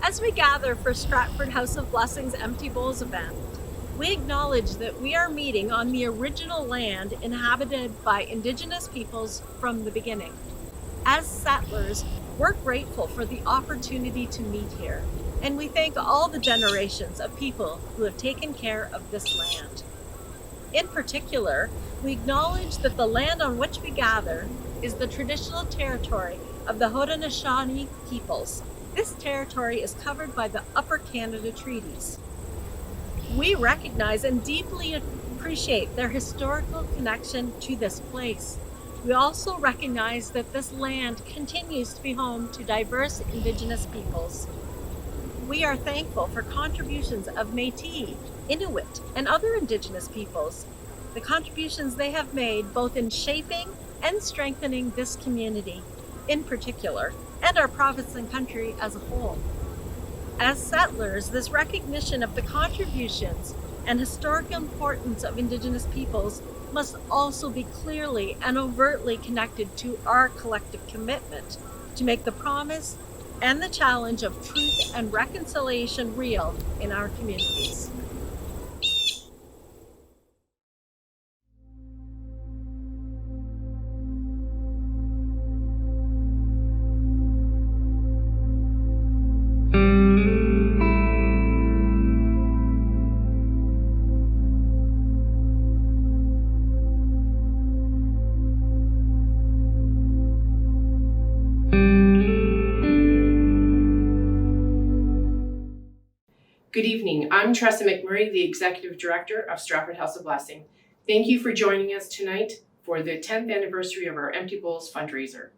As we gather for Stratford House of Blessings Empty Bowls event, we acknowledge that we are meeting on the original land inhabited by Indigenous peoples from the beginning. As settlers, we're grateful for the opportunity to meet here, and we thank all the generations of people who have taken care of this land. In particular, we acknowledge that the land on which we gather is the traditional territory of the Haudenosaunee peoples. This territory is covered by the Upper Canada Treaties. We recognize and deeply appreciate their historical connection to this place. We also recognize that this land continues to be home to diverse Indigenous peoples. We are thankful for contributions of Métis, Inuit, and other Indigenous peoples, the contributions they have made both in shaping and strengthening this community in particular, and our province and country as a whole. As settlers, this recognition of the contributions and historical importance of Indigenous peoples must also be clearly and overtly connected to our collective commitment to make the promise and the challenge of truth and reconciliation real in our communities. Good evening. I'm Tressa McMurray, the Executive Director of Stratford House of Blessing. Thank you for joining us tonight for the 10th anniversary of our Empty Bowls fundraiser.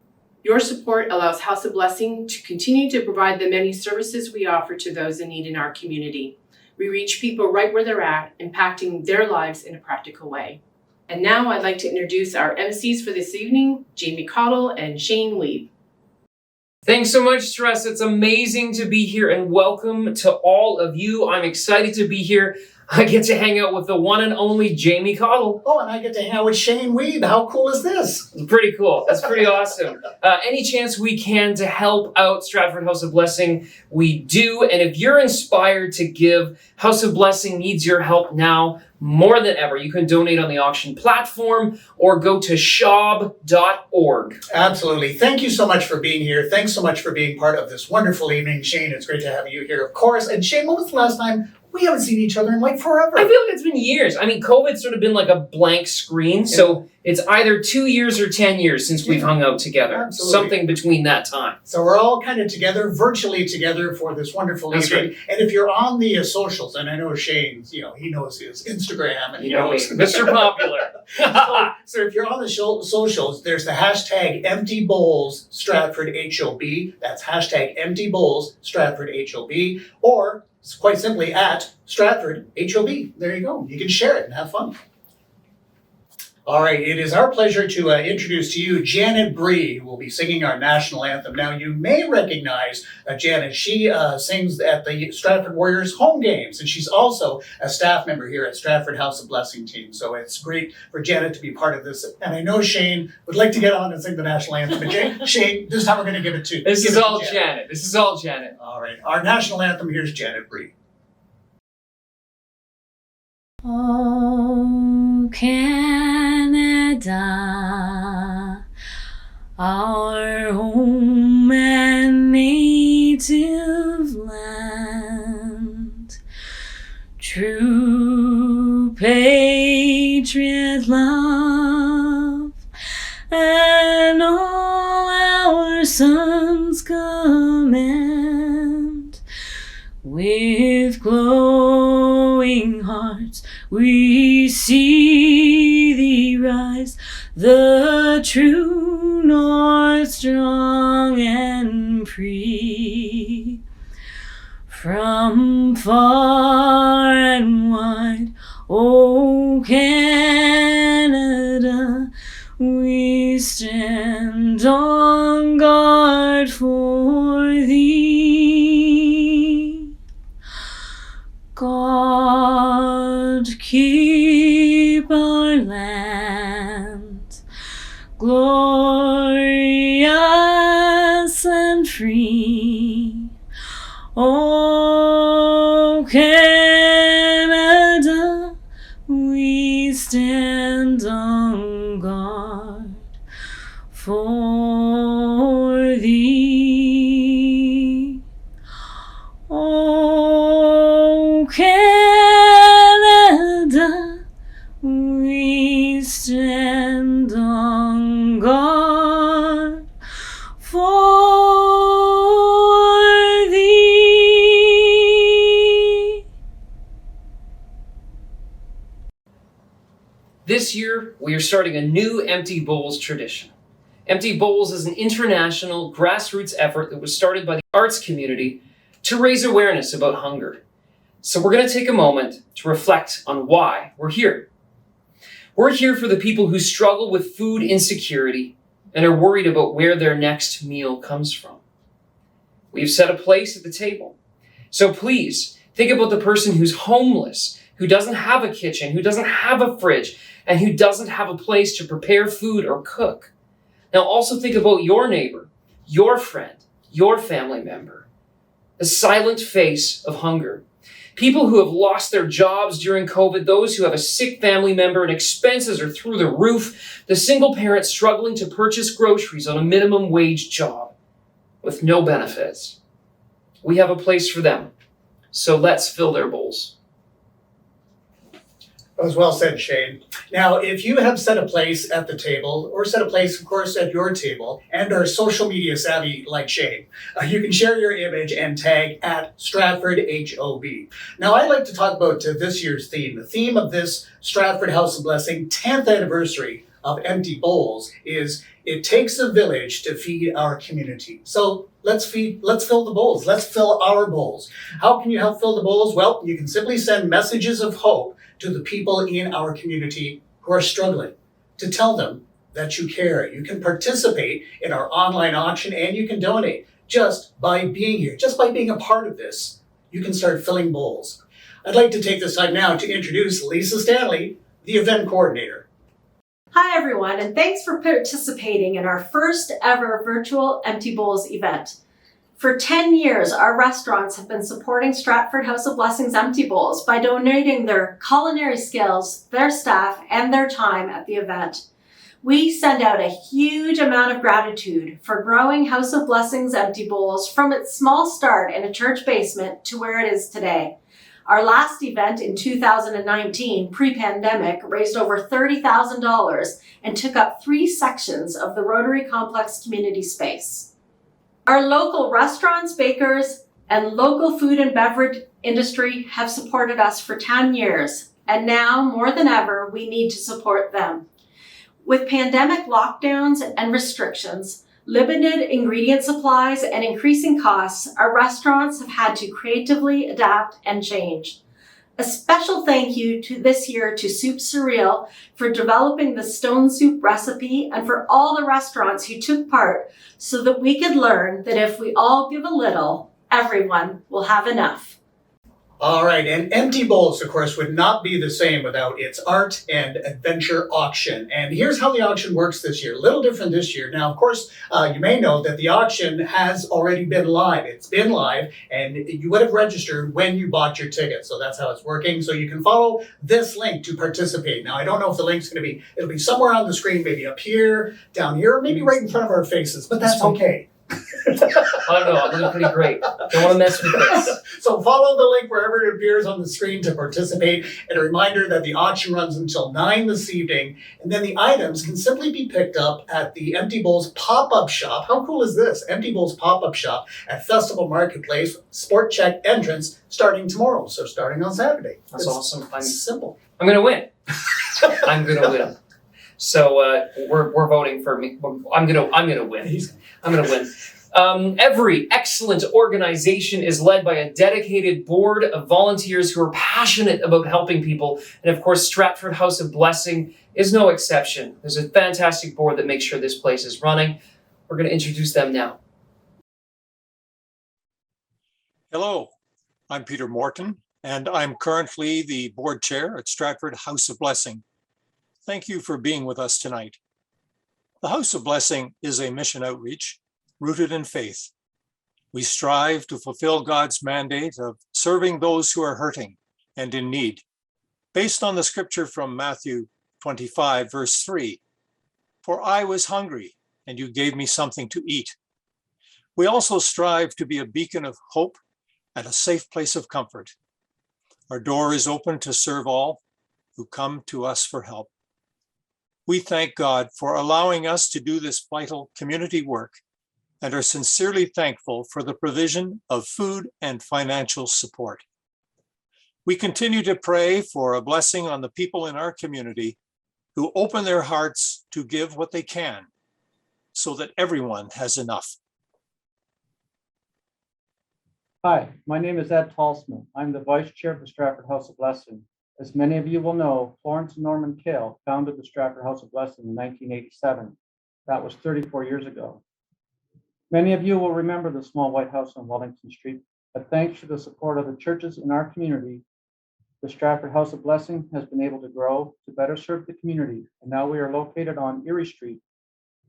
Your support allows House of Blessing to continue to provide the many services we offer to those in need in our community. We reach people right where they're at, impacting their lives in a practical way. And now I'd like to introduce our MCs for this evening, Jamie Cottle and Shane Weeb. Thanks so much, Tress. It's amazing to be here, and welcome to all of you. I'm excited to be here. I get to hang out with the one and only Jamie Cottle. Oh, and I get to hang out with Shane Weeb. How cool is this? It's pretty cool. That's pretty awesome. Any chance we can to help out Stratford House of Blessing, we do. And if you're inspired to give, House of Blessing needs your help now more than ever. You can donate on the auction platform or go to shab.org. Absolutely. Thank you so much for being here. Thanks so much for being part of this wonderful evening. Shane, it's great to have you here, of course. And Shane, when was the last time? We haven't seen each other in like forever. I feel like it's been years. I mean, COVID's sort of been like a blank screen. So it's either 2 years or 10 years since we've hung out together. Absolutely. Something between that time. So we're all kind of together, virtually together for this wonderful That's evening. right. And if you're on the socials, and I know Shane, he knows his Instagram. And You know me, Mr. Popular. So if you're on the socials, there's the hashtag Empty Bowls Stratford HOB. That's hashtag Empty Bowls Stratford HOB. Or quite simply at Stratford HOB. There you go. You can share it and have fun. All right, it is our pleasure to introduce to you Janet Bree, who will be singing our national anthem. Now, you may recognize Janet. She sings at the Stratford Warriors home games, and she's also a staff member here at Stratford House of Blessing team. So it's great for Janet to be part of this. And I know Shane would like to get on and sing the national anthem, but Shane, this time we're going to give it to This is all Janet. This is all Janet. All right, our national anthem, here's Janet Bree. Oh, Canada, our home and native land, true patriot love, and all our sons command. With glowing hearts we see thee rise, the true north strong and free. From far and wide, O Canada, we stand on guard for thee. God keep our land glorious and free. Oh, Canada, we stand on guard for thee. Oh, Canada, we stand on guard for thee. This year, we are starting a new Empty Bowls tradition. Empty Bowls is an international grassroots effort that was started by the arts community to raise awareness about hunger. So we're going to take a moment to reflect on why we're here. We're here for the people who struggle with food insecurity and are worried about where their next meal comes from. We've set a place at the table. So please, think about the person who's homeless, who doesn't have a kitchen, who doesn't have a fridge, and who doesn't have a place to prepare food or cook. Now also think about your neighbor, your friend, your family member. The silent face of hunger. People who have lost their jobs during COVID, those who have a sick family member and expenses are through the roof, the single parent struggling to purchase groceries on a minimum wage job with no benefits. We have a place for them, so let's fill their bowls. That was well said, Shane. Now, if you have set a place at the table, or set a place, of course, at your table, and are social media savvy like Shane, you can share your image and tag at Stratford HOB. Now, I'd like to talk about this year's theme. The theme of this Stratford House of Blessing 10th anniversary of Empty Bowls is "It takes a village to feed our community." So let's fill the bowls. Let's fill our bowls. How can you help fill the bowls? Well, you can simply send messages of hope to the people in our community who are struggling, to tell them that you care. You can participate in our online auction and you can donate just by being here, just by being a part of this. You can start filling bowls. I'd like to take this time now to introduce Lisa Stanley, the event coordinator. Hi everyone, and thanks for participating in our first ever virtual Empty Bowls event. For 10 years, our restaurants have been supporting Stratford House of Blessing's Empty Bowls by donating their culinary skills, their staff, and their time at the event. We send out a huge amount of gratitude for growing House of Blessing's Empty Bowls from its small start in a church basement to where it is today. Our last event in 2019, pre-pandemic, raised over $30,000 and took up 3 sections of the Rotary Complex community space. Our local restaurants, bakers, and local food and beverage industry have supported us for 10 years, and now more than ever, we need to support them. With pandemic lockdowns and restrictions, limited ingredient supplies, and increasing costs, our restaurants have had to creatively adapt and change. A special thank you this year to Soup Surreal for developing the stone soup recipe and for all the restaurants who took part so that we could learn that if we all give a little, everyone will have enough. All right, and Empty Bowls, of course, would not be the same without its art and adventure auction. And here's how the auction works this year. A little different this year. Now, of course, you may know that the auction has already been live. It's been live, and you would have registered when you bought your ticket. So that's how it's working. So you can follow this link to participate. Now, I don't know if the link's going to be, it'll be somewhere on the screen, maybe up here, down here, or maybe right in front of our faces, but that's okay. I don't know, I'm doing pretty great. Don't want to mess with this. So follow the link wherever it appears on the screen to participate. And a reminder that the auction runs until 9 this evening. And then the items can simply be picked up at the Empty Bowls pop-up shop. How cool is this? Empty Bowls pop-up shop at Festival Marketplace, Sport Check entrance, starting tomorrow. So starting on Saturday. That's awesome. It's simple. I'm going to win. I'm going to win. So we're voting for me. I'm gonna win. I'm gonna win. Every excellent organization is led by a dedicated board of volunteers who are passionate about helping people, and of course, Stratford House of Blessing is no exception. There's a fantastic board that makes sure this place is running. We're going to introduce them now. Hello, I'm Peter Morton, and I'm currently the board chair at Stratford House of Blessing. Thank you for being with us tonight. The House of Blessing is a mission outreach rooted in faith. We strive to fulfill God's mandate of serving those who are hurting and in need, based on the scripture from Matthew 25, verse 3. For I was hungry, and you gave me something to eat. We also strive to be a beacon of hope and a safe place of comfort. Our door is open to serve all who come to us for help. We thank God for allowing us to do this vital community work and are sincerely thankful for the provision of food and financial support. We continue to pray for a blessing on the people in our community who open their hearts to give what they can so that everyone has enough. Hi, my name is Ed Talsman. I'm the Vice Chair of the Stratford House of Blessing. As many of you will know, Florence and Norman Kale founded the Stratford House of Blessing in 1987. That was 34 years ago. Many of you will remember the small white house on Wellington Street, but thanks to the support of the churches in our community, the Stratford House of Blessing has been able to grow to better serve the community, and now we are located on Erie Street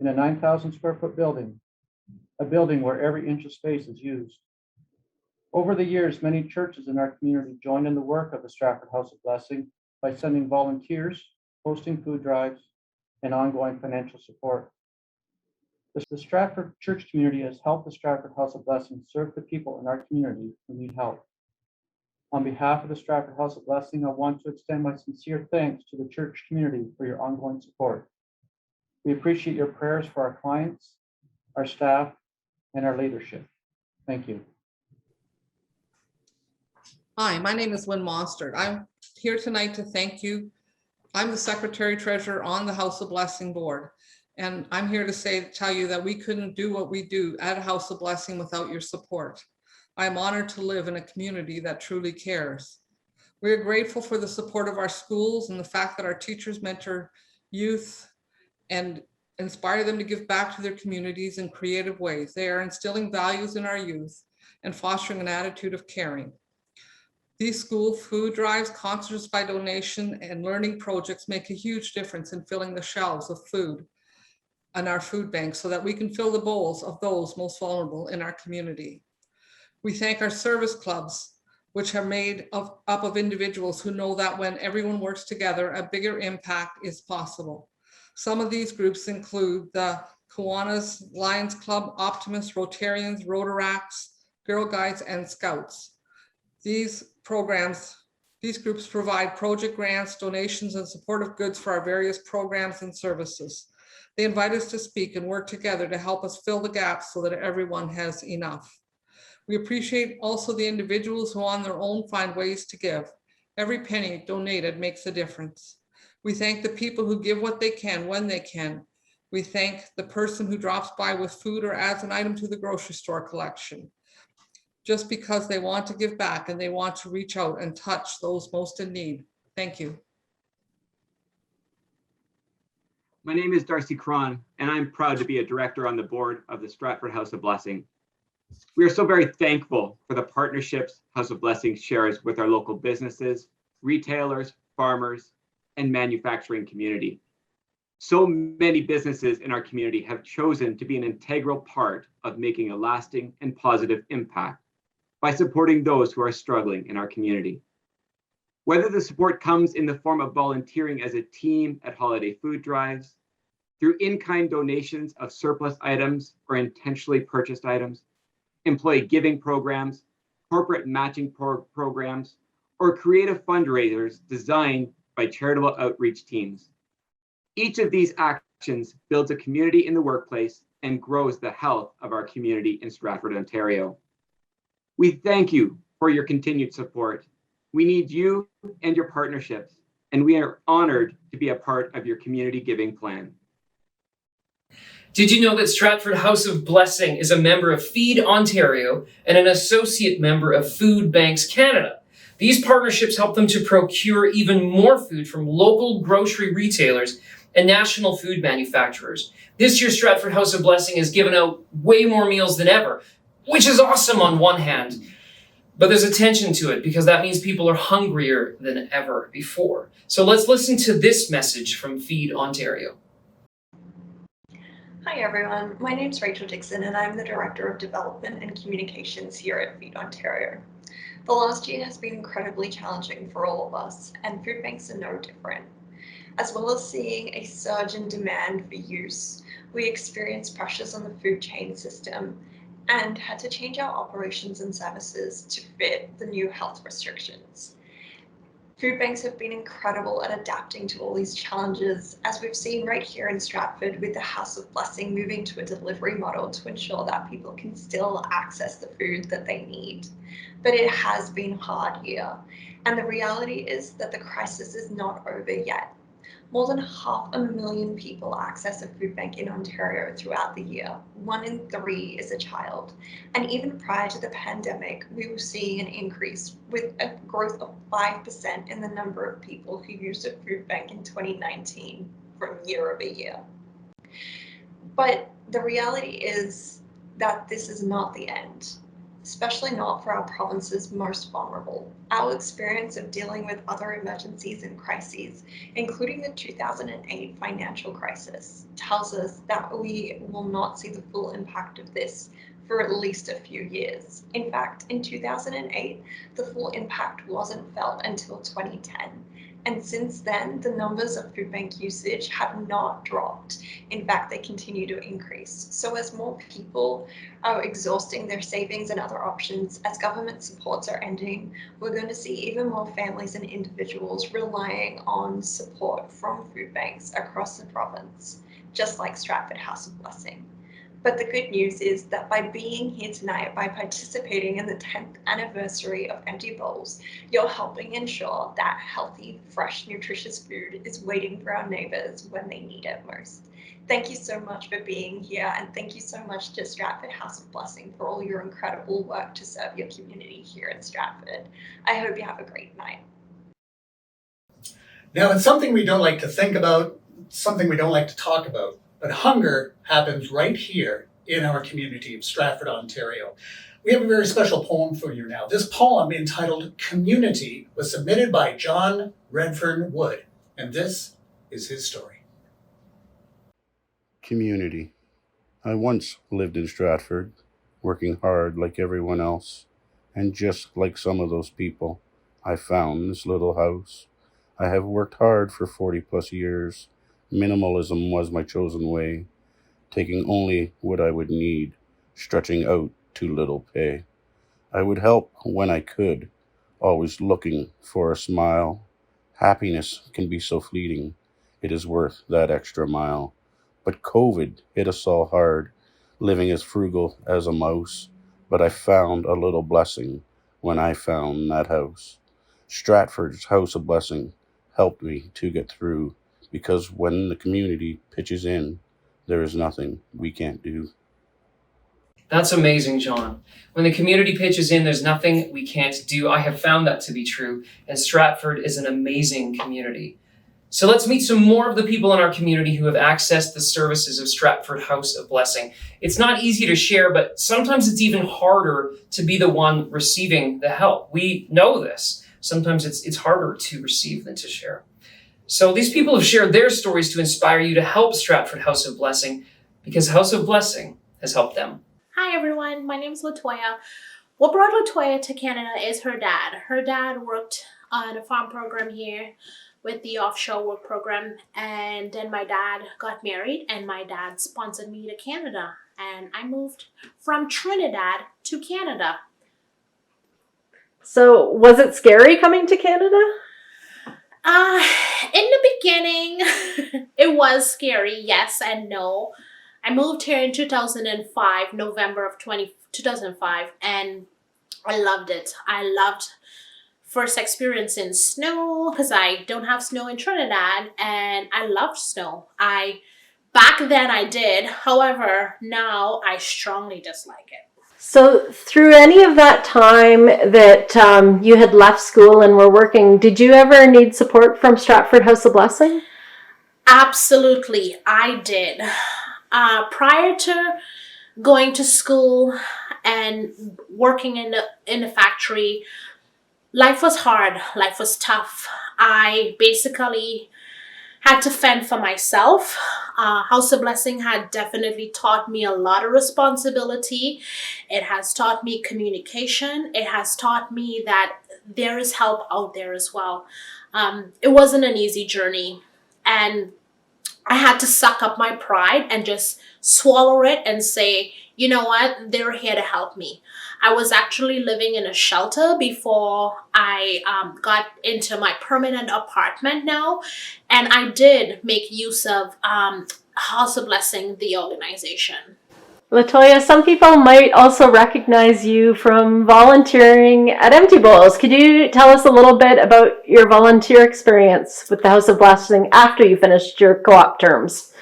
in a 9,000 square foot building, a building where every inch of space is used. Over the years, many churches in our community joined in the work of the Stratford House of Blessing by sending volunteers, hosting food drives, and ongoing financial support. The Stratford church community has helped the Stratford House of Blessing serve the people in our community who need help. On behalf of the Stratford House of Blessing, I want to extend my sincere thanks to the church community for your ongoing support. We appreciate your prayers for our clients, our staff, and our leadership. Thank you. Hi, my name is Lynn Mostert. I'm here tonight to thank you. I'm the Secretary Treasurer on the House of Blessing Board. And I'm here to tell you that we couldn't do what we do at House of Blessing without your support. I'm honored to live in a community that truly cares. We are grateful for the support of our schools and the fact that our teachers mentor youth and inspire them to give back to their communities in creative ways. They are instilling values in our youth and fostering an attitude of caring. These school food drives, concerts by donation, and learning projects make a huge difference in filling the shelves of food on our food banks so that we can fill the bowls of those most vulnerable in our community. We thank our service clubs, which are made up of individuals who know that when everyone works together, a bigger impact is possible. Some of these groups include the Kiwanis, Lions Club, Optimists, Rotarians, Rotaracts, Girl Guides, and Scouts. These groups provide project grants, donations, and supportive goods for our various programs and services. They invite us to speak and work together to help us fill the gaps so that everyone has enough. We appreciate also the individuals who on their own find ways to give. Every penny donated makes a difference. We thank the people who give what they can when they can. We thank the person who drops by with food or adds an item to the grocery store collection, just because they want to give back and they want to reach out and touch those most in need. Thank you. My name is Darcy Cron, and I'm proud to be a director on the board of the Stratford House of Blessing. We are so very thankful for the partnerships House of Blessing shares with our local businesses, retailers, farmers, and manufacturing community. So many businesses in our community have chosen to be an integral part of making a lasting and positive impact by supporting those who are struggling in our community. Whether the support comes in the form of volunteering as a team at holiday food drives, through in-kind donations of surplus items or intentionally purchased items, employee giving programs, corporate matching programs, or creative fundraisers designed by charitable outreach teams. Each of these actions builds a community in the workplace and grows the health of our community in Stratford, Ontario. We thank you for your continued support. We need you and your partnerships, and we are honored to be a part of your community giving plan. Did you know that Stratford House of Blessing is a member of Feed Ontario and an associate member of Food Banks Canada? These partnerships help them to procure even more food from local grocery retailers and national food manufacturers. This year, Stratford House of Blessing has given out way more meals than ever, which is awesome on one hand, but there's a tension to it because that means people are hungrier than ever before. So let's listen to this message from Feed Ontario. Hi everyone, my name's Rachel Dixon and I'm the Director of Development and Communications here at Feed Ontario. The last year has been incredibly challenging for all of us, and food banks are no different. As well as seeing a surge in demand for use, we experienced pressures on the food chain system and had to change our operations and services to fit the new health restrictions. Food banks have been incredible at adapting to all these challenges, as we've seen right here in Stratford with the House of Blessing moving to a delivery model to ensure that people can still access the food that they need. But it has been hard here, and the reality is that the crisis is not over yet. More than 500,000 people access a food bank in Ontario throughout the year. 1 in 3 is a child. And even prior to the pandemic, we were seeing an increase with a growth of 5% in the number of people who used a food bank in 2019 from year over year. But the reality is that this is not the end, especially not for our province's most vulnerable. Our experience of dealing with other emergencies and crises, including the 2008 financial crisis, tells us that we will not see the full impact of this for at least a few years. In fact, in 2008, the full impact wasn't felt until 2010. And since then, the numbers of food bank usage have not dropped. In fact, they continue to increase. So as more people are exhausting their savings and other options, as government supports are ending, we're going to see even more families and individuals relying on support from food banks across the province, just like Stratford House of Blessing. But the good news is that by being here tonight, by participating in the 10th anniversary of Empty Bowls, you're helping ensure that healthy, fresh, nutritious food is waiting for our neighbours when they need it most. Thank you so much for being here, and thank you so much to Stratford House of Blessing for all your incredible work to serve your community here in Stratford. I hope you have a great night. Now, it's something we don't like to think about, something we don't like to talk about, but hunger happens right here in our community of Stratford, Ontario. We have a very special poem for you now. This poem, entitled Community, was submitted by John Redfern Wood, and this is his story. Community. I once lived in Stratford, working hard like everyone else, and just like some of those people, I found this little house. I have worked hard for 40 plus years. Minimalism was my chosen way, taking only what I would need, stretching out to little pay. I would help when I could, always looking for a smile. Happiness can be so fleeting, it is worth that extra mile. But COVID hit us all hard, living as frugal as a mouse. But I found a little blessing when I found that house. Stratford's House of Blessing helped me to get through, because when the community pitches in, there is nothing we can't do. That's amazing, John. When the community pitches in, there's nothing we can't do. I have found that to be true, and Stratford is an amazing community. So let's meet some more of the people in our community who have accessed the services of Stratford House of Blessing. It's not easy to share, but sometimes it's even harder to be the one receiving the help. We know this. Sometimes it's harder to receive than to share. So these people have shared their stories to inspire you to help Stratford House of Blessing, because House of Blessing has helped them. Hi everyone, my name is Latoya. What brought Latoya to Canada is her dad. Her dad worked on a farm program here with the offshore work program, and then my dad got married and my dad sponsored me to Canada, and I moved from Trinidad to Canada. So was it scary coming to Canada? In the beginning, it was scary, yes and no. I moved here in 2005, November of 2005, and I loved it. I loved first experiencing snow, because I don't have snow in Trinidad, and I loved snow. Back then I did, however, now I strongly dislike it. So through any of that time that you had left school and were working, did you ever need support from Stratford House of Blessing? Absolutely, I did. Prior to going to school and working in the factory, life was hard. Life was tough. I basically had to fend for myself. House of Blessing had definitely taught me a lot of responsibility. It has taught me communication. It has taught me that there is help out there as well. It wasn't an easy journey, and I had to suck up my pride and just swallow it and say, you know what, they're here to help me. I was actually living in a shelter before I got into my permanent apartment now. And I did make use of House of Blessing, the organization. Latoya, some people might also recognize you from volunteering at Empty Bowls. Could you tell us a little bit about your volunteer experience with the House of Blessing after you finished your co-op terms?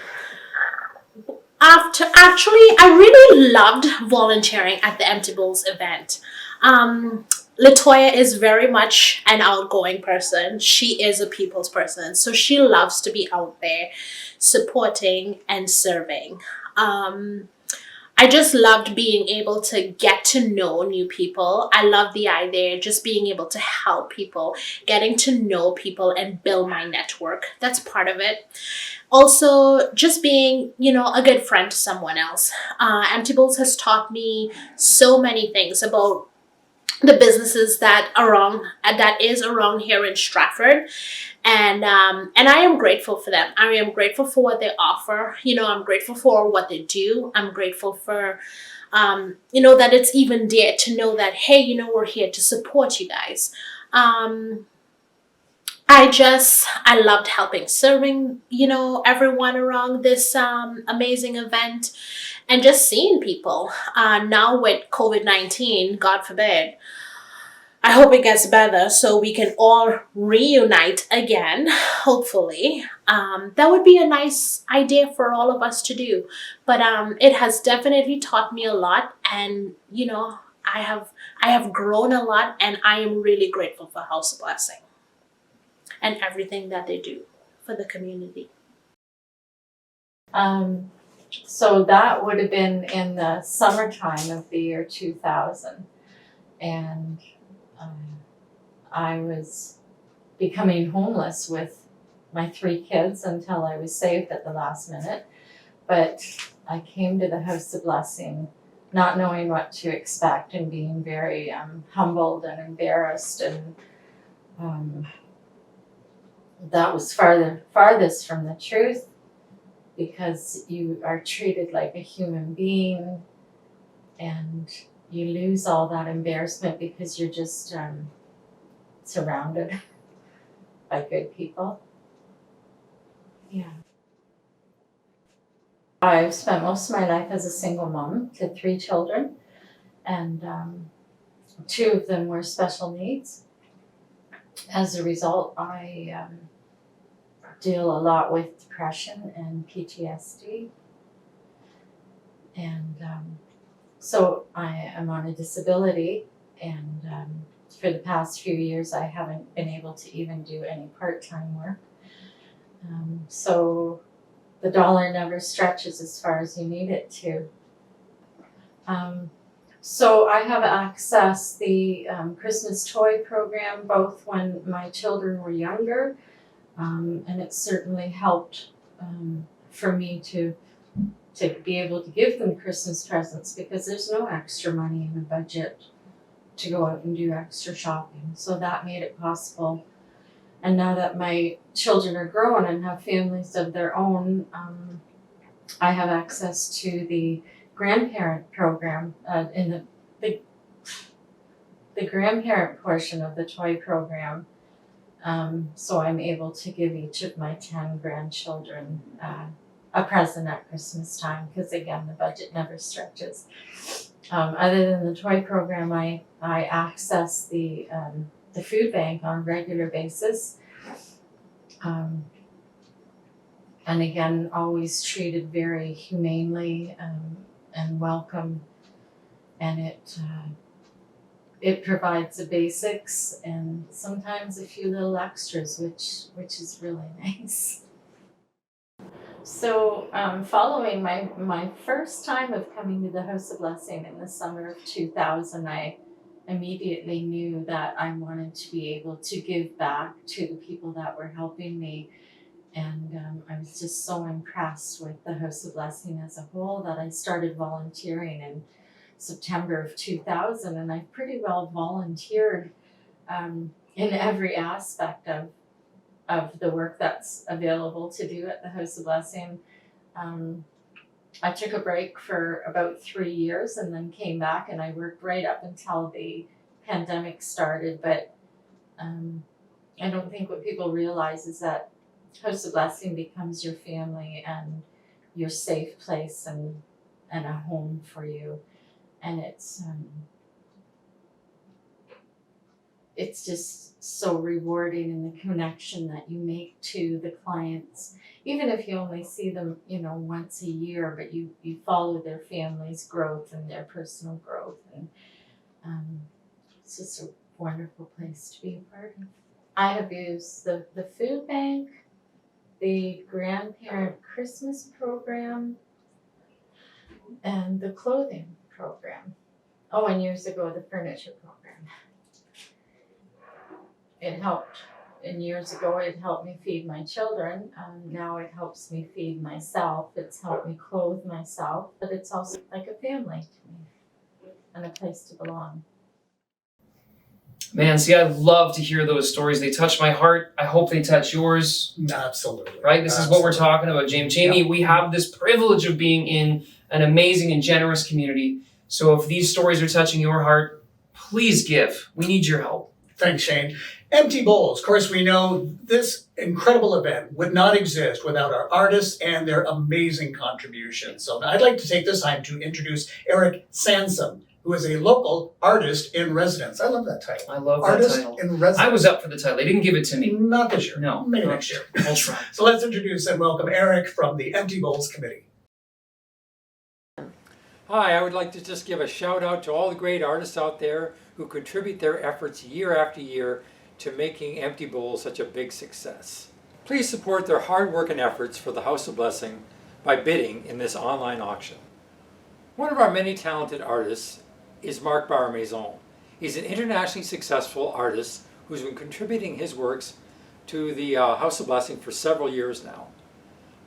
I really loved volunteering at the Empty Bowls event. Latoya is very much an outgoing person. She is a people's person. So she loves to be out there supporting and serving. I just loved being able to get to know new people. I love the idea of just being able to help people, getting to know people and build my network. That's part of it. Also, just being, a good friend to someone else. Empty Bowls has taught me so many things about the businesses that is around here in Stratford. And I am grateful for them. I am grateful for what they offer. I'm grateful for what they do. I'm grateful for, that it's even there to know that, hey, we're here to support you guys. I loved helping, serving, everyone around this amazing event and just seeing people. Now with COVID-19, God forbid, I hope it gets better so we can all reunite again, hopefully. That would be a nice idea for all of us to do. But it has definitely taught me a lot, and I have grown a lot, and I am really grateful for House of Blessing and everything that they do for the community. So that would have been in the summertime of the year 2000. And I was becoming homeless with my 3 kids until I was saved at the last minute. But I came to the House of Blessing not knowing what to expect and being very humbled and embarrassed, and that was farthest from the truth, because you are treated like a human being and you lose all that embarrassment because you're just surrounded by good people. Yeah. I've spent most of my life as a single mom to 3 children, and 2 of them were special needs. As a result, I deal a lot with depression and PTSD. And so I am on a disability, and for the past few years I haven't been able to even do any part-time work. So the dollar never stretches as far as you need it to. So I have accessed the Christmas toy program both when my children were younger, and it certainly helped for me to be able to give them Christmas presents, because there's no extra money in the budget to go out and do extra shopping. So that made it possible. And now that my children are grown and have families of their own, I have access to the grandparent program in the grandparent portion of the toy program. So I'm able to give each of my 10 grandchildren a present at Christmas time, because again, the budget never stretches. Other than the toy program, I access the food bank on a regular basis. And again, always treated very humanely and welcome. And it provides the basics and sometimes a few little extras, which is really nice. So following my first time of coming to the House of Blessing in the summer of 2000, I immediately knew that I wanted to be able to give back to the people that were helping me. I was just so impressed with the House of Blessing as a whole that I started volunteering in September of 2000, and I've pretty well volunteered in every aspect of the work that's available to do at the House of Blessing. I took a break for about 3 years and then came back, and I worked right up until the pandemic started. But I don't think what people realize is that House of Blessing becomes your family and your safe place and a home for you. And it's just so rewarding in the connection that you make to the clients, even if you only see them, once a year, but you follow their family's growth and their personal growth. And it's just a wonderful place to be a part of. I have used the food bank, the grandparent Christmas program, and the clothing program. Oh, and years ago, the furniture program. It helped. And years ago, it helped me feed my children. Now it helps me feed myself. It's helped me clothe myself. But it's also like a family to me and a place to belong. Man, see, I love to hear those stories. They touch my heart. I hope they touch yours. Absolutely. Right? This is what we're talking about, Jamie. We have this privilege of being in an amazing and generous community. So if these stories are touching your heart, please give. We need your help. Thanks, Shane. Empty Bowls. Of course, we know this incredible event would not exist without our artists and their amazing contributions. So I'd like to take this time to introduce Eric Sansom, who is a local artist in residence. I love that title. I love artist that title. in residence. I was up for the title. They didn't give it to me. Not this year. No. Maybe next year. I'll try. So let's introduce and welcome Eric from the Empty Bowls Committee. Hi, I would like to just give a shout out to all the great artists out there who contribute their efforts year after year to making Empty Bowls such a big success. Please support their hard work and efforts for the House of Blessing by bidding in this online auction. One of our many talented artists is Marc Barmaison. He's an internationally successful artist who's been contributing his works to the House of Blessing for several years now.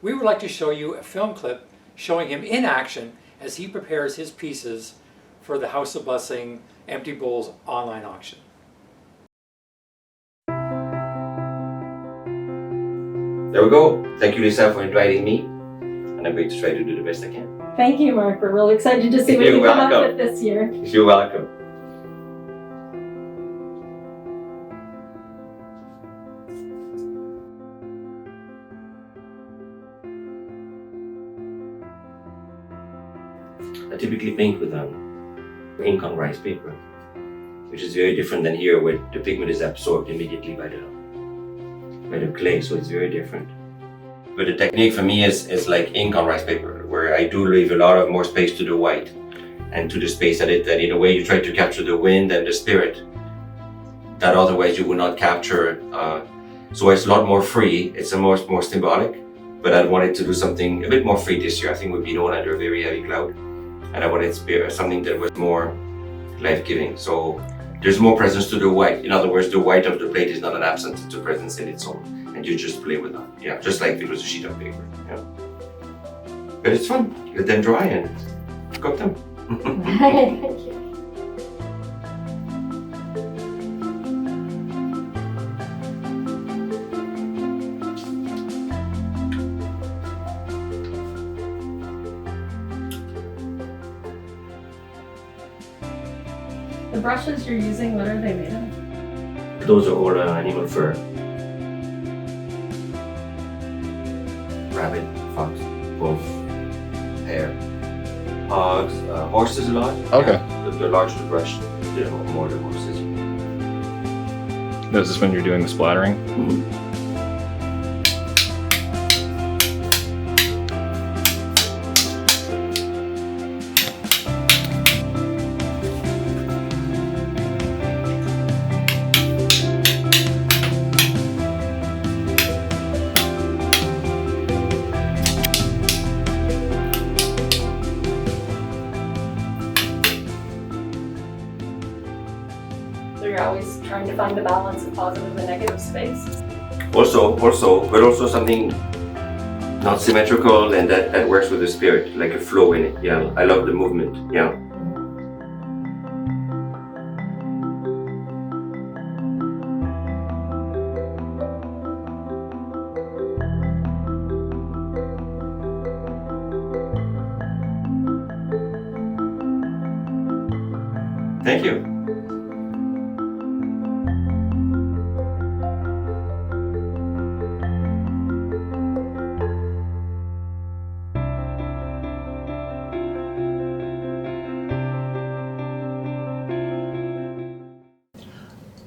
We would like to show you a film clip showing him in action as he prepares his pieces for the House of Blessing Empty Bowls online auction. There we go. Thank you, Lisa, for inviting me. And I'm going to try to do the best I can. Thank you, Mark. We're really excited to see what you come up with this year. You're welcome. I typically paint with ink on rice paper, which is very different than here where the pigment is absorbed immediately by the clay, so it's very different. But the technique for me is like ink on rice paper, where I do leave a lot of more space to the white and to the space that in a way you try to capture the wind and the spirit that otherwise you would not capture. So it's a lot more free, it's a more symbolic, but I wanted to do something a bit more free this year. I think we've been known under a very heavy cloud, and I wanted to be something that was more life-giving. So there's more presence to the white. In other words, the white of the plate is not an absence, it's a presence in its own. And you just play with that. Yeah, just like if it was a sheet of paper. Yeah. But it's fun. Let them dry and cook them. Thank you. The brushes you're using, what are they made of? Those are all animal fur. Rabbit, fox, wolf, hare, hogs, horses a lot. Okay. Yeah, the larger the brush, the more the horses. Is this when you're doing the splattering? Mm-hmm. So you're always trying to find the balance of positive and negative space. but also something not symmetrical and that works with the spirit, like a flow in it. Yeah, I love the movement. Yeah. Thank you.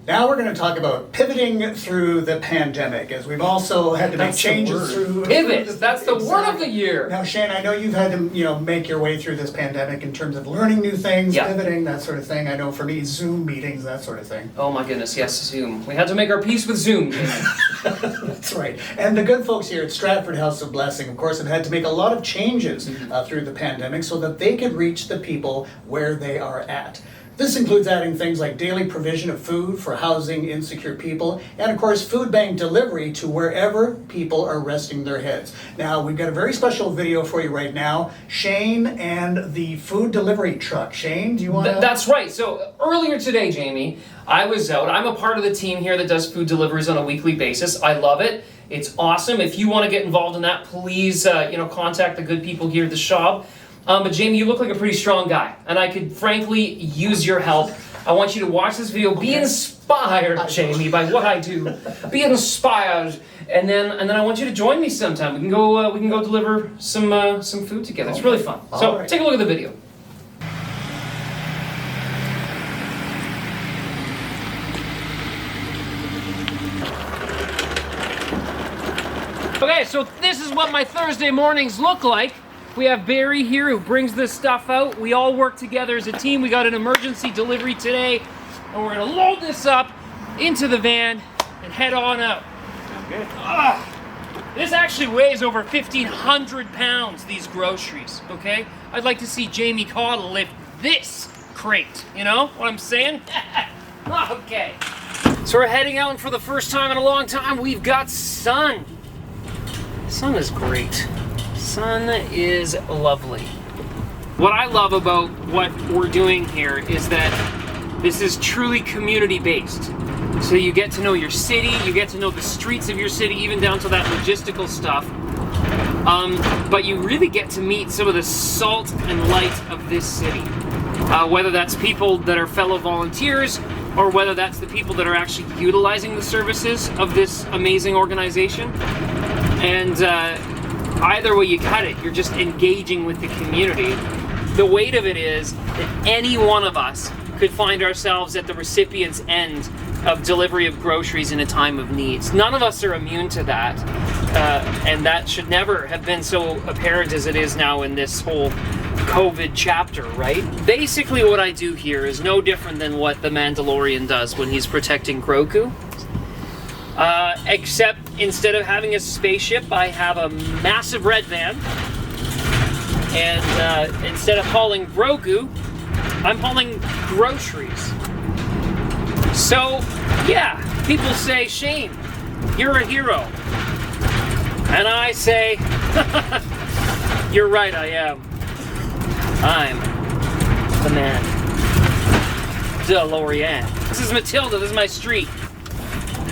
Now we're going to talk about pivoting through the pandemic, as we've also had to make changes through. Pivot. That's the word of the year. Now, Shane, I know you've had to, make your way through this pandemic in terms of learning new things, Yeah. pivoting, that sort of thing. I know for me, Zoom meetings, that sort of thing. Oh my goodness, yes, Zoom. We had to make our peace with Zoom. That's right. And the good folks here at Stratford House of Blessing, of course, have had to make a lot of changes through the pandemic so that they could reach the people where they are at. This includes adding things like daily provision of food for housing insecure people, and of course food bank delivery to wherever people are resting their heads. Now, we've got a very special video for you right now, Shane and the food delivery truck. Shane, do you want to? That's right. So earlier today, Jamie, I was out. I'm a part of the team here that does food deliveries on a weekly basis. I love it. It's awesome. If you want to get involved in that, please contact the good people here at the shop. But Jamie, you look like a pretty strong guy, and I could frankly use your help. I want you to watch this video, be inspired, Jamie, by what I do. Be inspired, and then I want you to join me sometime. We can go deliver some food together. It's really fun. So right. Take a look at the video. Okay, so this is what my Thursday mornings look like. We have Barry here who brings this stuff out. We all work together as a team. We got an emergency delivery today, and we're gonna load this up into the van and head on out. Good. This actually weighs over 1,500 pounds, these groceries, okay? I'd like to see Jamie Caudle lift this crate, you know what I'm saying? Okay. So we're heading out, and for the first time in a long time, we've got sun. Sun is great. Sun is lovely. What I love about what we're doing here is that this is truly community-based. So you get to know your city, you get to know the streets of your city, even down to that logistical stuff. But you really get to meet some of the salt and light of this city. Whether that's people that are fellow volunteers, or whether that's the people that are actually utilizing the services of this amazing organization. And either way you cut it, you're just engaging with the community. The weight of it is that any one of us could find ourselves at the recipient's end of delivery of groceries in a time of needs. None of us are immune to that, and that should never have been so apparent as it is now in this whole COVID chapter, right? Basically what I do here is no different than what the Mandalorian does when he's protecting Grogu. Except instead of having a spaceship, I have a massive red van. And instead of hauling Grogu, I'm hauling groceries. So, yeah, people say, Shane, you're a hero. And I say, you're right, I am. I'm the man. DeLorean. This is Matilda, this is my street.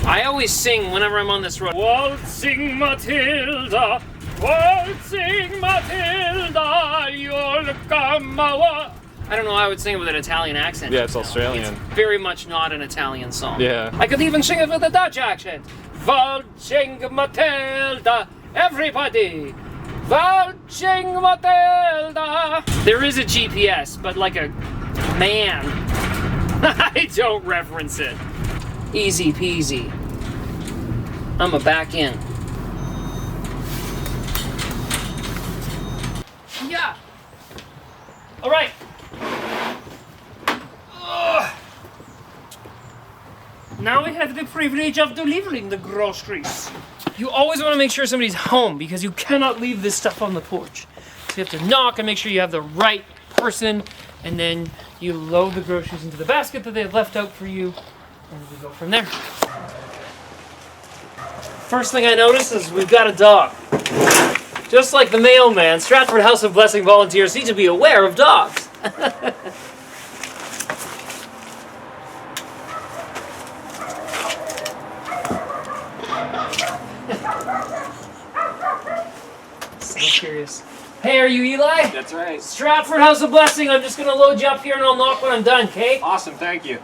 I always sing whenever I'm on this road. Waltzing Matilda, waltzing Matilda, you'll come a... I don't know how I would sing it with an Italian accent. Yeah, it's Australian. It's very much not an Italian song. Yeah. I could even sing it with a Dutch accent. Waltzing Matilda, everybody. Waltzing Matilda. There is a GPS, but like a man. I don't reference it. Easy peasy. I'm a back in. Yeah. All right. Now we have the privilege of delivering the groceries. You always want to make sure somebody's home because you cannot leave this stuff on the porch. So you have to knock and make sure you have the right person, and then you load the groceries into the basket that they've left out for you, and we go from there. First thing I notice is we've got a dog. Just like the mailman, Stratford House of Blessing volunteers need to be aware of dogs. So curious. Hey, are you Eli? That's right. Stratford House of Blessing, I'm just gonna load you up here and I'll knock when I'm done, okay? Awesome, thank you.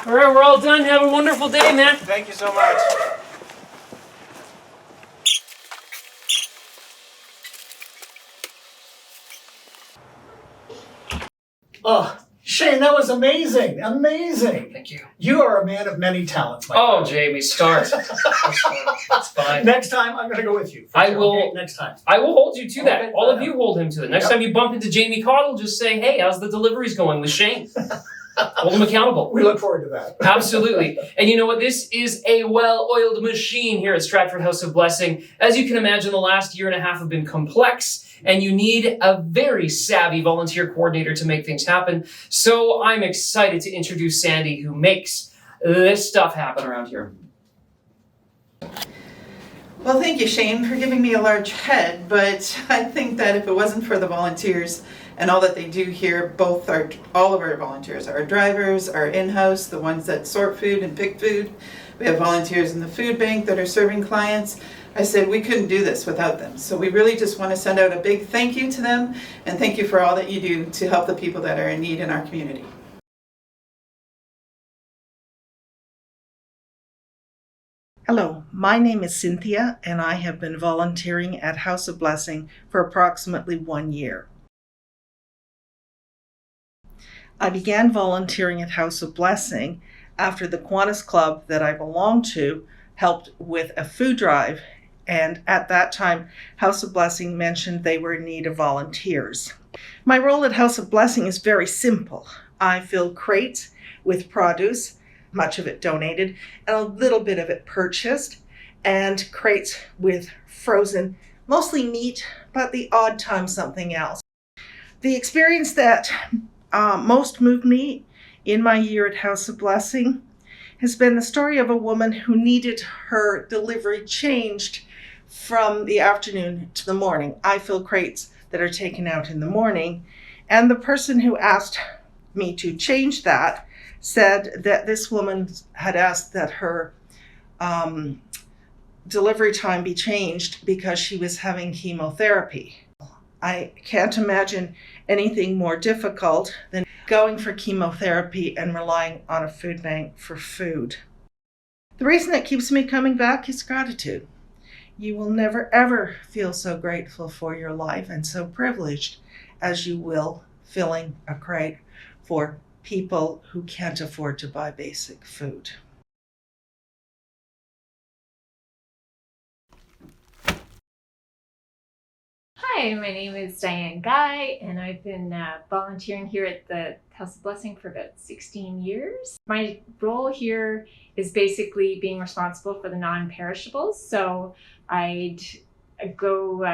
All right, we're all done. Have a wonderful day, man. Thank you so much. Oh, Shane, that was amazing. Amazing. Thank you. You are a man of many talents, my Oh, Jamie, start. That's fine. Next time, I'm going to go with you. I will. Okay, next time. I will hold you to that. Okay, All of you hold him to it. Next time you bump into Jamie Cottle, just say, hey, how's the deliveries going with Shane? Hold him accountable. We look forward to that. Absolutely. And you know what? This is a well-oiled machine here at Stratford House of Blessing. As you can imagine, the last year and a half have been complex, and you need a very savvy volunteer coordinator to make things happen. So I'm excited to introduce Sandy, who makes this stuff happen around here. Well, thank you, Shane, for giving me a large head, but I think that if it wasn't for the volunteers and all that they do here, all of our volunteers, our drivers, our in-house, the ones that sort food and pick food, we have volunteers in the food bank that are serving clients. I said we couldn't do this without them. So we really just want to send out a big thank you to them, and thank you for all that you do to help the people that are in need in our community. Hello, my name is Cynthia, and I have been volunteering at House of Blessing for approximately 1 year. I began volunteering at House of Blessing after the Kiwanis Club that I belong to helped with a food drive, and at that time, House of Blessing mentioned they were in need of volunteers. My role at House of Blessing is very simple. I fill crates with produce, much of it donated, and a little bit of it purchased, and crates with frozen, mostly meat, but the odd time something else. The experience that most moved me in my year at House of Blessing has been the story of a woman who needed her delivery changed from the afternoon to the morning. I fill crates that are taken out in the morning, and the person who asked me to change that said that this woman had asked that her delivery time be changed because she was having chemotherapy. I can't imagine anything more difficult than going for chemotherapy and relying on a food bank for food. The reason that keeps me coming back is gratitude. You will never ever feel so grateful for your life and so privileged as you will filling a crate for people who can't afford to buy basic food. Hi, my name is Diane Guy, and I've been volunteering here at the House of Blessing for about 16 years. My role here is basically being responsible for the non-perishables. So I'd go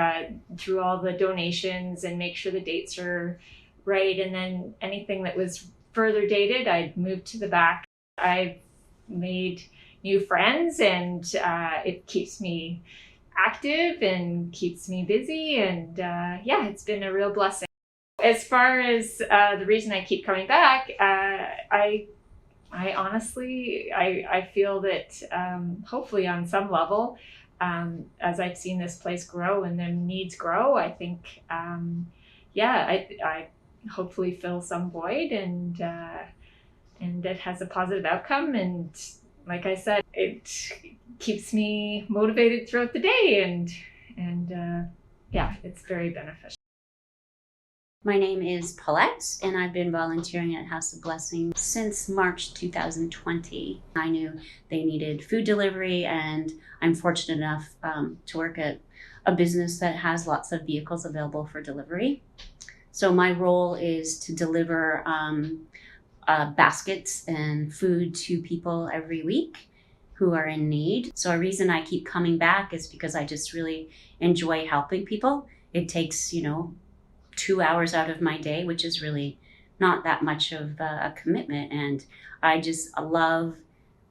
through all the donations and make sure the dates are right, and then anything that was further dated, I'd move to the back. I've made new friends, and it keeps me active and keeps me busy, and yeah, it's been a real blessing. As far as the reason I keep coming back, I honestly feel that hopefully on some level, as I've seen this place grow and the needs grow, I think I hopefully fill some void, and it has a positive outcome, and like I said, it keeps me motivated throughout the day, and yeah, it's very beneficial. My name is Paulette, and I've been volunteering at House of Blessing since March 2020. I knew they needed food delivery, and I'm fortunate enough to work at a business that has lots of vehicles available for delivery. So my role is to deliver baskets and food to people every week who are in need. So a reason I keep coming back is because I just really enjoy helping people. It takes, 2 hours out of my day, which is really not that much of a commitment. And I just love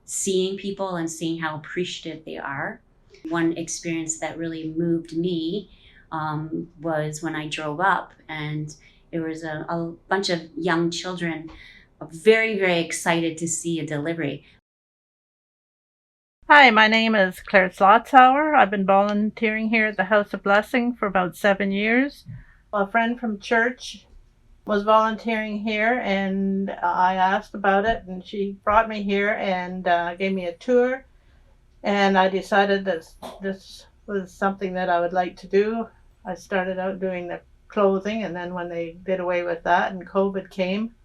seeing people and seeing how appreciative they are. One experience that really moved me was when I drove up, and there was a bunch of young children very, very excited to see a delivery. Hi, my name is Claire Slotzauer. I've been volunteering here at the House of Blessing for about 7 years. A friend from church was volunteering here, and I asked about it, and she brought me here and gave me a tour, and I decided that this was something that I would like to do. I started out doing the clothing, and then when they did away with that and COVID came,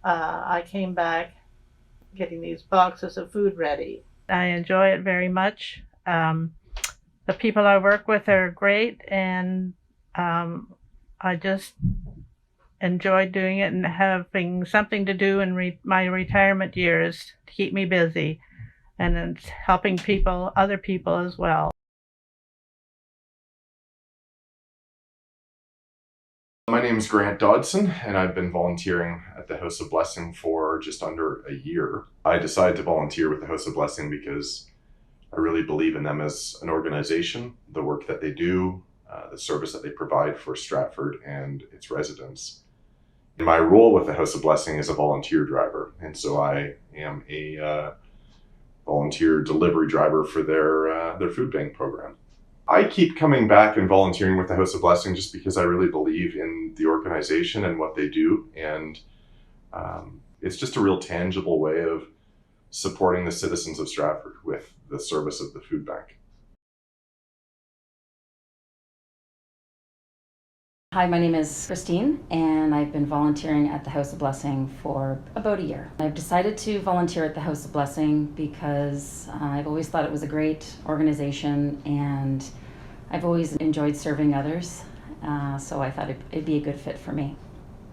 I came back getting these boxes of food ready. I enjoy it very much. The people I work with are great, and I just enjoy doing it and having something to do in my retirement years to keep me busy, and it's helping other people as well. My name is Grant Dodson, and I've been volunteering at the House of Blessing for just under a year. I decided to volunteer with the House of Blessing because I really believe in them as an organization, the work that they do, the service that they provide for Stratford and its residents. My role with the House of Blessing is a volunteer driver, and so I am a volunteer delivery driver for their food bank program. I keep coming back and volunteering with the House of Blessing just because I really believe in the organization and what they do, and it's just a real tangible way of supporting the citizens of Stratford with the service of the food bank. Hi, my name is Christine, and I've been volunteering at the House of Blessing for about a year. I've decided to volunteer at the House of Blessing because I've always thought it was a great organization, and I've always enjoyed serving others, so I thought it'd be a good fit for me.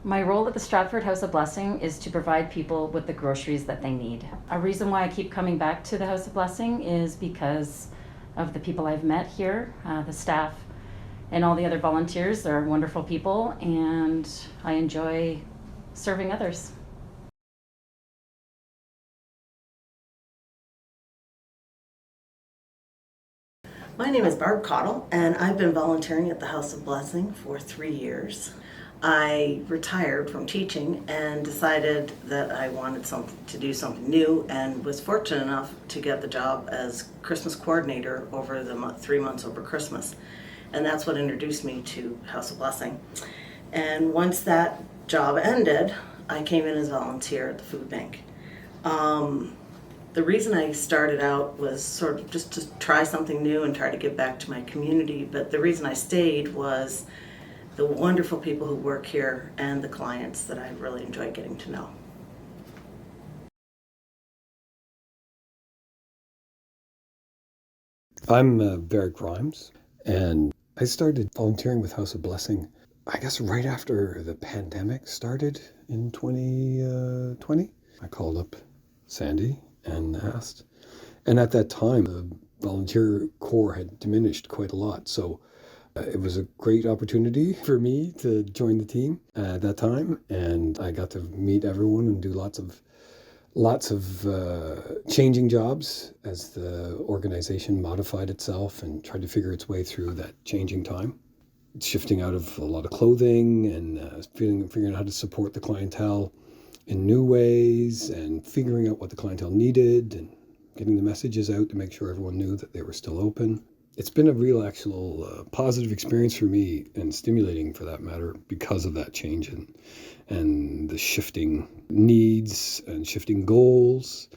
My role at the Stratford House of Blessing is to provide people with the groceries that they need. A reason why I keep coming back to the House of Blessing is because of the people I've met here, the staff, and all the other volunteers. They're wonderful people, and I enjoy serving others. My name is Barb Cottle, and I've been volunteering at the House of Blessing for 3 years. I retired from teaching and decided that I wanted to do something new, and was fortunate enough to get the job as Christmas coordinator over the 3 months over Christmas. And that's what introduced me to House of Blessing. And once that job ended, I came in as a volunteer at the food bank. The reason I started out was sort of just to try something new and try to give back to my community, but the reason I stayed was the wonderful people who work here and the clients that I really enjoy getting to know. I'm Barry Grimes, and I started volunteering with House of Blessing, I guess right after the pandemic started in 2020. I called up Sandy and asked. And at that time, the volunteer corps had diminished quite a lot. So it was a great opportunity for me to join the team at that time. And I got to meet everyone and do lots of changing jobs as the organization modified itself and tried to figure its way through that changing time. Shifting out of a lot of clothing and figuring out how to support the clientele in new ways and figuring out what the clientele needed and getting the messages out to make sure everyone knew that they were still open. It's been a real actual positive experience for me, and stimulating for that matter, because of that change and the shifting needs and shifting goals,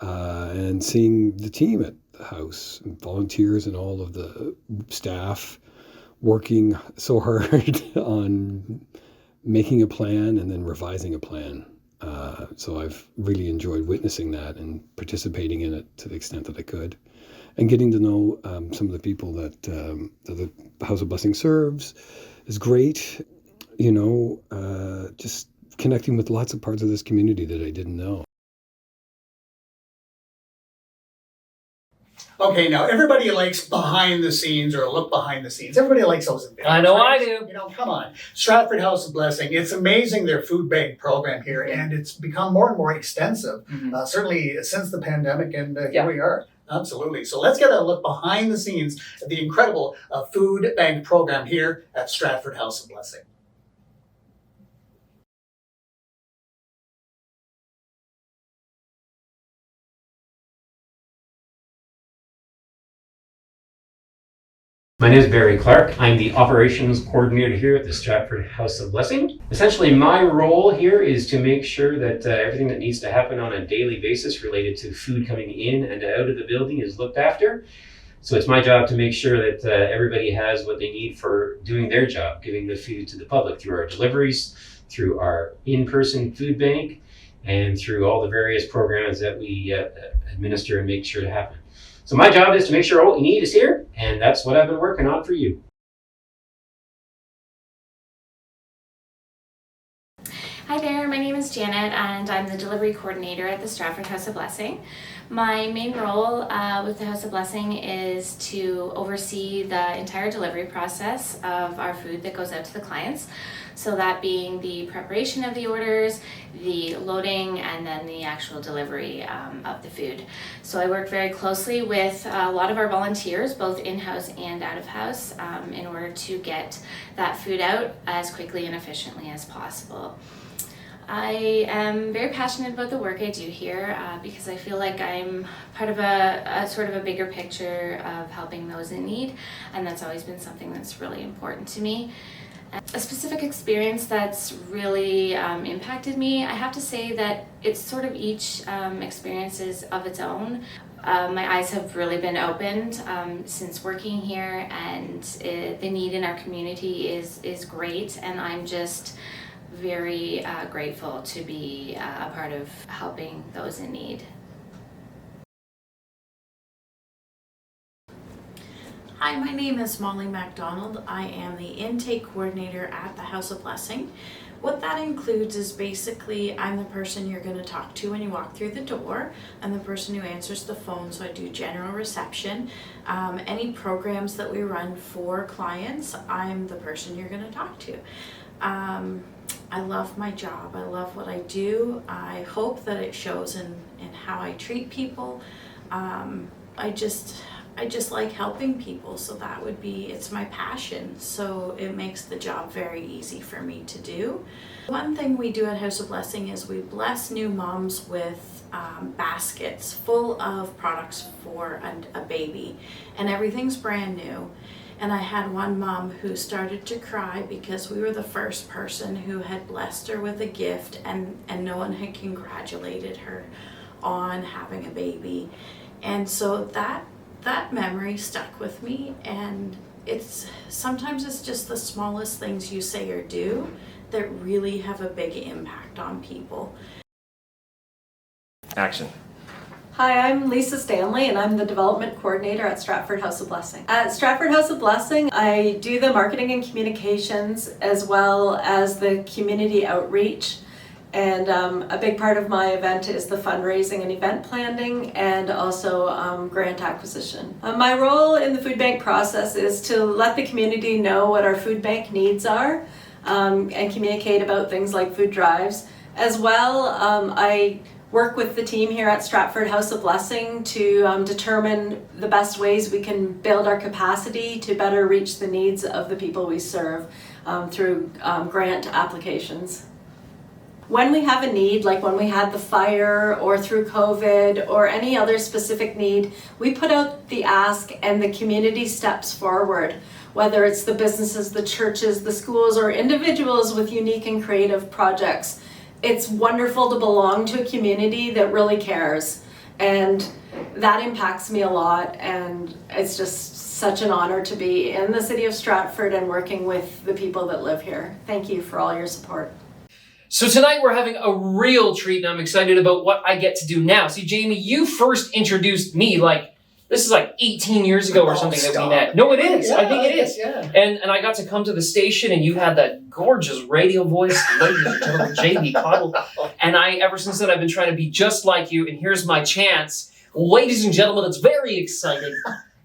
and seeing the team at the house, volunteers and all of the staff working so hard on making a plan and then revising a plan. So I've really enjoyed witnessing that and participating in it to the extent that I could, and getting to know some of the people that the House of Blessing serves is great. Just connecting with lots of parts of this community that I didn't know. Okay, now everybody likes behind the scenes or a look behind the scenes. Everybody likes those in videos. I know right? I do. Come on. Stratford House of Blessing. It's amazing their food bank program here, and it's become more and more extensive, certainly since the pandemic, and here we are. Absolutely. So let's get a look behind the scenes at the incredible food bank program here at Stratford House of Blessing. My name is Barry Clark. I'm the operations coordinator here at the Stratford House of Blessing. Essentially, my role here is to make sure that everything that needs to happen on a daily basis related to food coming in and out of the building is looked after. So it's my job to make sure that everybody has what they need for doing their job, giving the food to the public through our deliveries, through our in-person food bank, and through all the various programs that we administer and make sure to happen. So my job is to make sure all you need is here, and that's what I've been working on for you. Hi there, my name is Janet and I'm the delivery coordinator at the Stratford House of Blessing. My main role with the House of Blessing is to oversee the entire delivery process of our food that goes out to the clients. So that being the preparation of the orders, the loading, and then the actual delivery of the food. So I work very closely with a lot of our volunteers, both in-house and out-of-house, in order to get that food out as quickly and efficiently as possible. I am very passionate about the work I do here because I feel like I'm part of a sort of a bigger picture of helping those in need, and that's always been something that's really important to me. A specific experience that's really impacted me, I have to say that it's sort of each experience is of its own. My eyes have really been opened since working here, and the need in our community is great, and I'm just very grateful to be a part of helping those in need. Hi, my name is Molly MacDonald. I am the intake coordinator at the House of Blessing. What that includes is basically I'm the person you're going to talk to when you walk through the door. I'm the person who answers the phone, so I do general reception. Any programs that we run for clients, I'm the person you're going to talk to. I love my job. I love what I do. I hope that it shows in how I treat people. I just like helping people, so that would be, it's my passion, so it makes the job very easy for me to do. One thing we do at House of Blessing is we bless new moms with baskets full of products for a baby, and everything's brand new. And I had one mom who started to cry because we were the first person who had blessed her with a gift, and no one had congratulated her on having a baby. And so that memory stuck with me, and sometimes it's just the smallest things you say or do that really have a big impact on people. Action. Hi, I'm Lisa Stanley, and I'm the Development Coordinator at Stratford House of Blessing. At Stratford House of Blessing, I do the marketing and communications as well as the community outreach. And a big part of my event is the fundraising and event planning, and also grant acquisition. My role in the food bank process is to let the community know what our food bank needs are and communicate about things like food drives. As well, I work with the team here at Stratford House of Blessing to determine the best ways we can build our capacity to better reach the needs of the people we serve through grant applications. When we have a need, like when we had the fire or through COVID or any other specific need, we put out the ask and the community steps forward, whether it's the businesses, the churches, the schools, or individuals with unique and creative projects. It's wonderful to belong to a community that really cares. And that impacts me a lot, and it's just such an honor to be in the city of Stratford and working with the people that live here. Thank you for all your support. So tonight we're having a real treat, and I'm excited about what I get to do now. See, Jamie, you first introduced me this is 18 years ago or something that we met. No, it is. Yeah, I think it is. Yeah. And I got to come to the station, and you had that gorgeous radio voice, ladies and gentlemen, JB Cottle. And ever since then, I've been trying to be just like you, and here's my chance. Ladies and gentlemen, it's very exciting.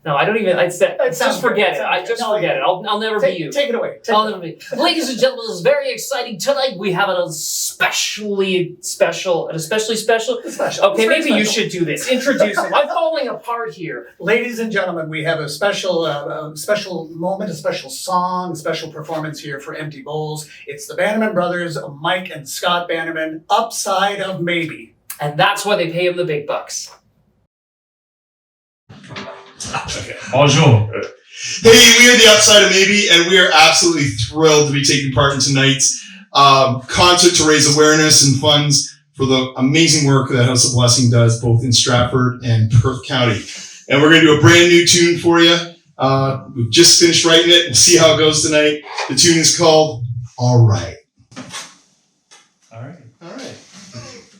No, I don't even. Just forget it. Forget it. I'll never be you. Take it away. I'll never be. Ladies and gentlemen, it's very exciting tonight. We have an especially special. Okay, maybe you should do this. Introduce him. I'm falling apart here. Ladies and gentlemen, we have a special moment, a special song, a special performance here for Empty Bowls. It's the Bannerman brothers, Mike and Scott Bannerman, Upside of Maybe. And that's why they pay him the big bucks. Okay. Bonjour. Hey, we are the Upside of Maybe, and we are absolutely thrilled to be taking part in tonight's concert to raise awareness and funds for the amazing work that House of Blessing does both in Stratford and Perth County. And we're going to do a brand new tune for you. We've just finished writing it. We'll see how it goes tonight. The tune is called All Right. All right.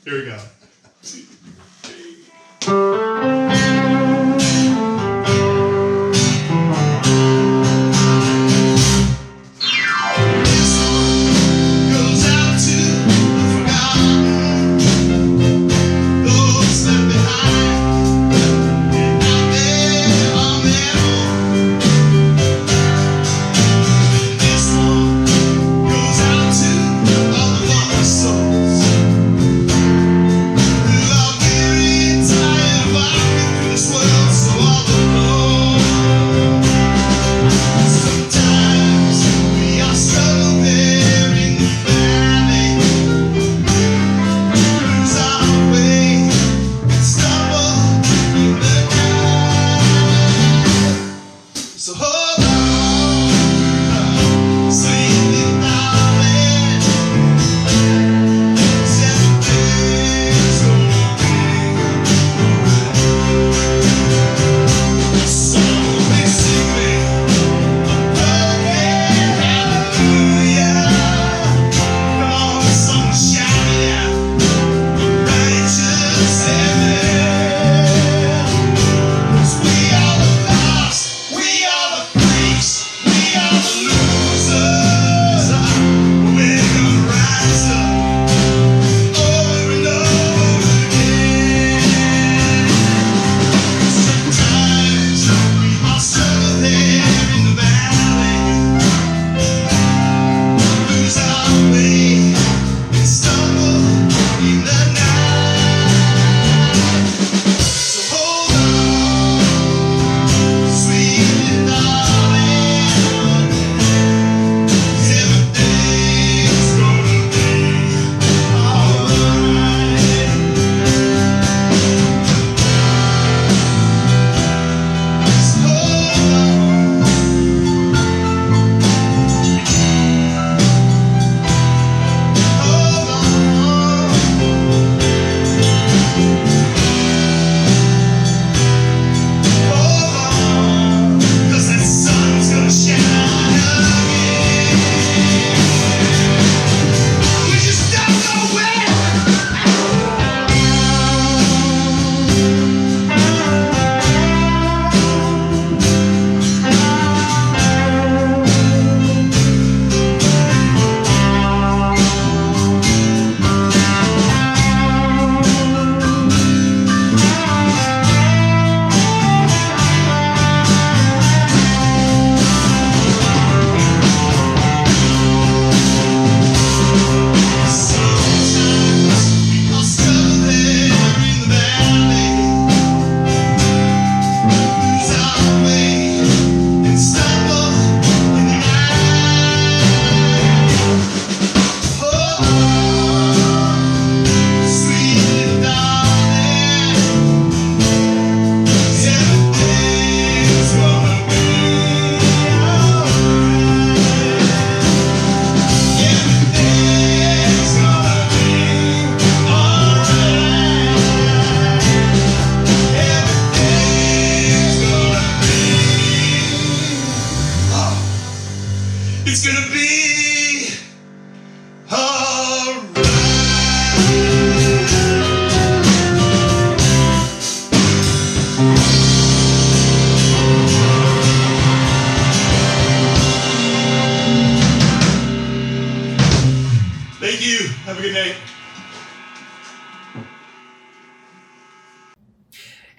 Here we go.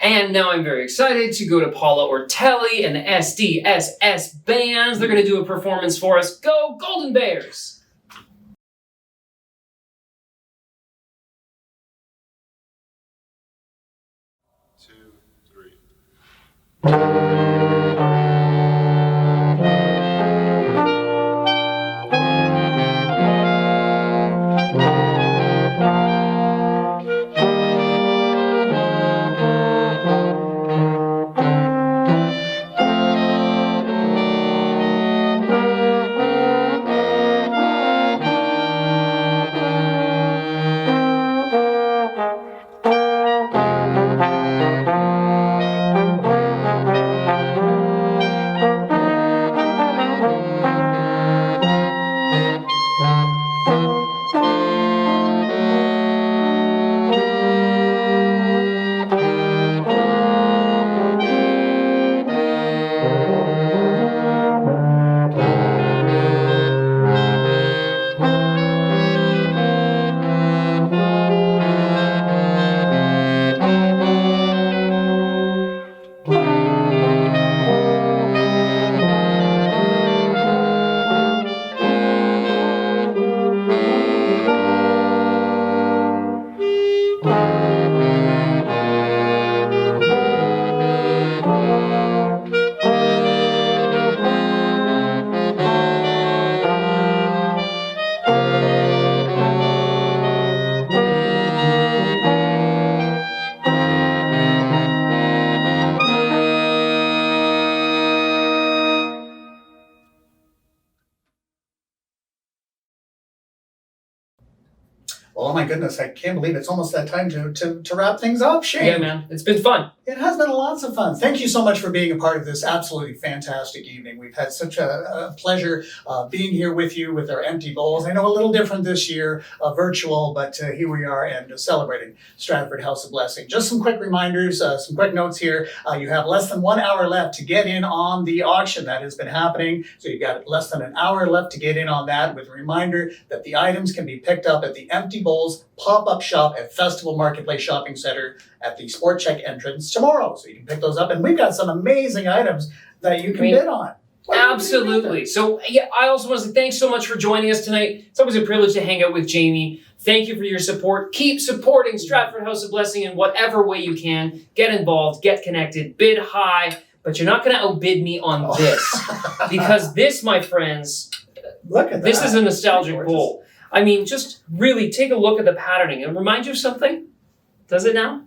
And now I'm very excited to go to Paula Ortelli and the SDSS bands. They're going to do a performance for us. Go Golden Bears! Well, oh my goodness, I can't believe it's almost that time to wrap things up, Shane. Yeah, man. It's been fun. It has been lots of fun. Thank you so much for being a part of this absolutely fantastic evening. We've had such a pleasure being here with you with our empty bowls. I know a little different this year, virtual, but here we are and celebrating Stratford House of Blessing. Just some quick reminders, some quick notes here. You have less than 1 hour left to get in on the auction that has been happening. So you've got less than an hour left to get in on that, with a reminder that the items can be picked up at the Empty Bowls pop-up shop at Festival Marketplace Shopping Center at the Sport Check entrance tomorrow. So you can pick those up. And we've got some amazing items that you can bid on. Absolutely. So yeah, I also want to say thanks so much for joining us tonight. It's always a privilege to hang out with Jamie. Thank you for your support. Keep supporting Stratford House of Blessing in whatever way you can. Get involved, get connected, bid high, but you're not going to outbid me on this. Because this, my friends, look at this that. is a nostalgic bowl. I mean, just really take a look at the patterning and remind you of something. Does it now?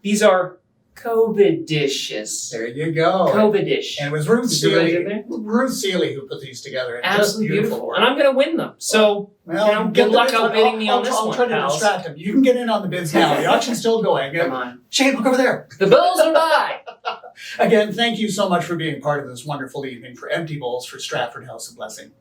These are COVID dishes. There you go. COVID dish. And it was Ruth See what I did Seeley who put these together. And Absolutely just beautiful. And I'm going to win them. So, well, good luck outbidding me on this I'll one, try to pals. distract him. You can get in on the bids now. The auction's still going. Come on. Shane, look over there. The bills are by. Again, thank you so much for being part of this wonderful evening for Empty Bowls for Stratford House of Blessing.